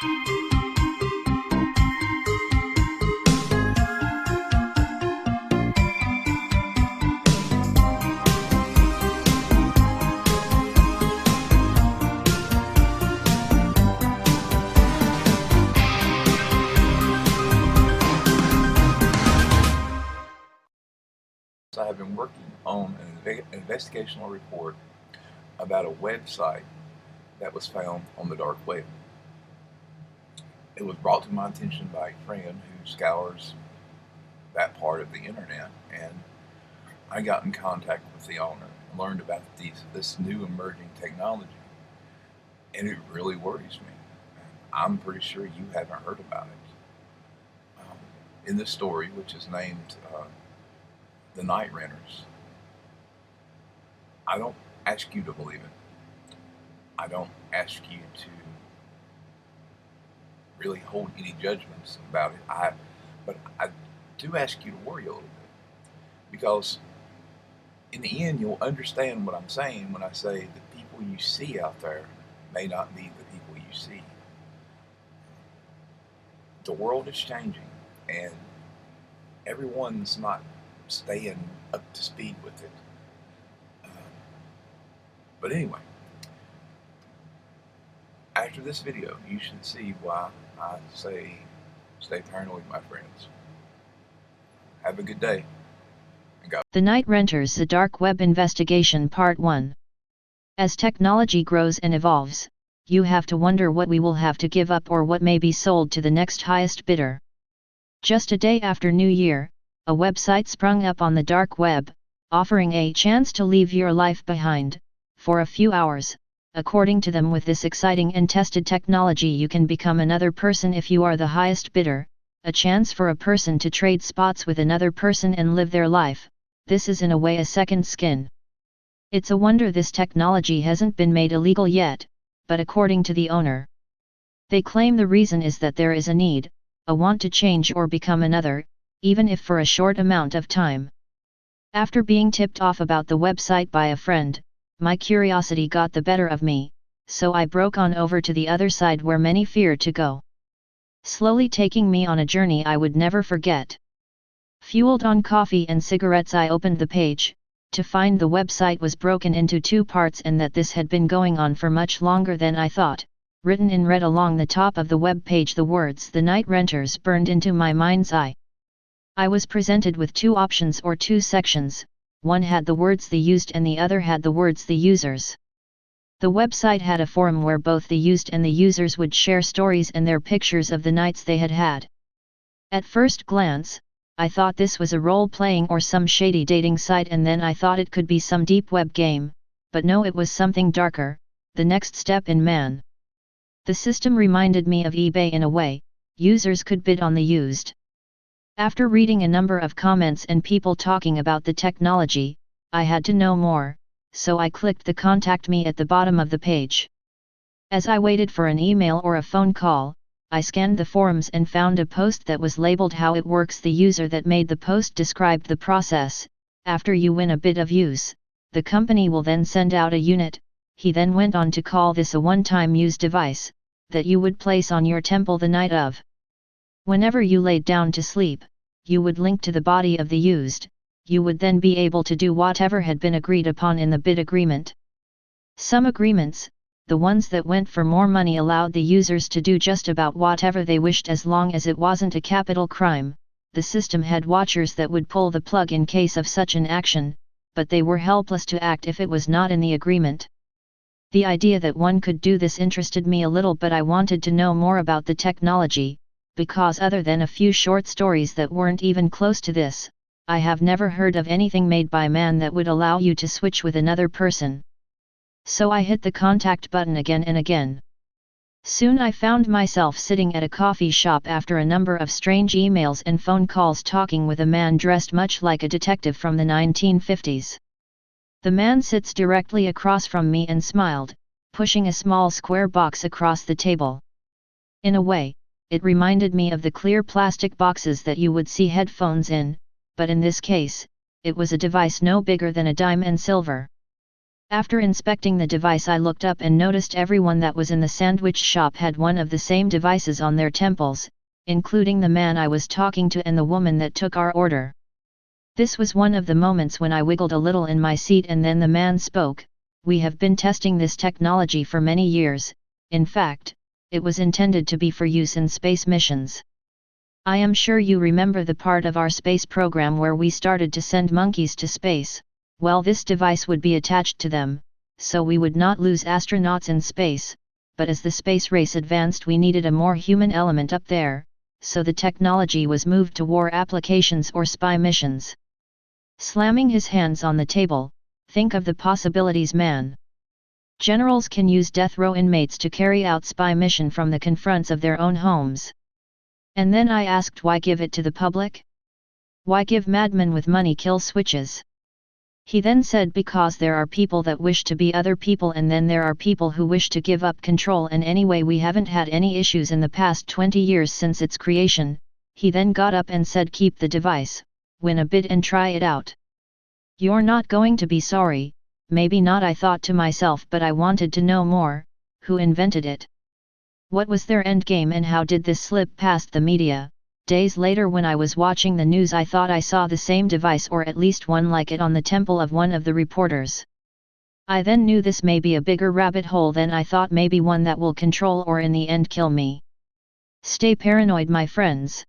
I have been working on an investigational report about a website that was found on the dark web. It was brought to my attention by a friend who scours that part of the internet, and I got in contact with the owner and learned about this new emerging technology, and it really worries me. I'm pretty sure you haven't heard about it. In this story, which is named The Night Renters, I don't ask you to believe it. I don't ask you to really hold any judgments about it. But I do ask you to worry a little bit, because in the end you'll understand what I'm saying when I say the people you see out there may not be the people you see. The world is changing, and everyone's not staying up to speed with it. But anyway, after this video, you should see why I say stay paranoid, my friends. Have a good day. The Night Renters, The Dark Web Investigation Part 1. As technology grows and evolves, you have to wonder what we will have to give up or what may be sold to the next highest bidder. Just a day after New Year, a website sprung up on the dark web, offering a chance to leave your life behind, for a few hours. According to them, with this exciting and tested technology you can become another person if you are the highest bidder, a chance for a person to trade spots with another person and live their life. This is in a way a second skin. It's a wonder this technology hasn't been made illegal yet, but according to the owner, they claim the reason is that there is a need, a want to change or become another, even if for a short amount of time. After being tipped off about the website by a friend, my curiosity got the better of me, so I broke on over to the other side where many feared to go, slowly taking me on a journey I would never forget. Fueled on coffee and cigarettes, I opened the page, to find the website was broken into two parts and that this had been going on for much longer than I thought. Written in red along the top of the web page, the words "The Night Renters" burned into my mind's eye. I was presented with two options or two sections. One had the words "the used" and the other had the words "the users." The website had a forum where both the used and the users would share stories and their pictures of the nights they had had. At first glance, I thought this was a role-playing or some shady dating site, and then I thought it could be some deep web game, but no, it was something darker, the next step in man. The system reminded me of eBay in a way. Users could bid on the used. After reading a number of comments and people talking about the technology, I had to know more, so I clicked the contact me at the bottom of the page. As I waited for an email or a phone call, I scanned the forums and found a post that was labeled "How it works." The user that made the post described the process. After you win a bit of use, the company will then send out a unit. He then went on to call this a one-time use device, that you would place on your temple the night of. Whenever you laid down to sleep, you would link to the body of the used. You would then be able to do whatever had been agreed upon in the bid agreement. Some agreements, the ones that went for more money, allowed the users to do just about whatever they wished as long as it wasn't a capital crime. The system had watchers that would pull the plug in case of such an action, but they were helpless to act if it was not in the agreement. The idea that one could do this interested me a little, but I wanted to know more about the technology, because other than a few short stories that weren't even close to this, I have never heard of anything made by man that would allow you to switch with another person. So I hit the contact button again and again. Soon I found myself sitting at a coffee shop after a number of strange emails and phone calls, talking with a man dressed much like a detective from the 1950s. The man sits directly across from me and smiled, pushing a small square box across the table. In a way, it reminded me of the clear plastic boxes that you would see headphones in, but in this case, it was a device no bigger than a dime and silver. After inspecting the device, I looked up and noticed everyone that was in the sandwich shop had one of the same devices on their temples, including the man I was talking to and the woman that took our order. This was one of the moments when I wiggled a little in my seat, and then the man spoke. We have been testing this technology for many years. In fact, it was intended to be for use in space missions. I am sure you remember the part of our space program where we started to send monkeys to space. Well, this device would be attached to them, so we would not lose astronauts in space, but as the space race advanced we needed a more human element up there, so the technology was moved to war applications or spy missions. Slamming his hands on the table, think of the possibilities, man. Generals can use death row inmates to carry out spy mission from the confronts of their own homes. And then I asked, why give it to the public? Why give madmen with money kill switches? He then said, because there are people that wish to be other people, and then there are people who wish to give up control, and anyway we haven't had any issues in the past 20 years since its creation. He then got up and said, keep the device, win a bid and try it out. You're not going to be sorry. Maybe not, I thought to myself, but I wanted to know more. Who invented it? What was their end game, and how did this slip past the media? Days later, when I was watching the news, I thought I saw the same device, or at least one like it, on the temple of one of the reporters. I then knew this may be a bigger rabbit hole than I thought, maybe one that will control or in the end kill me. Stay paranoid, my friends.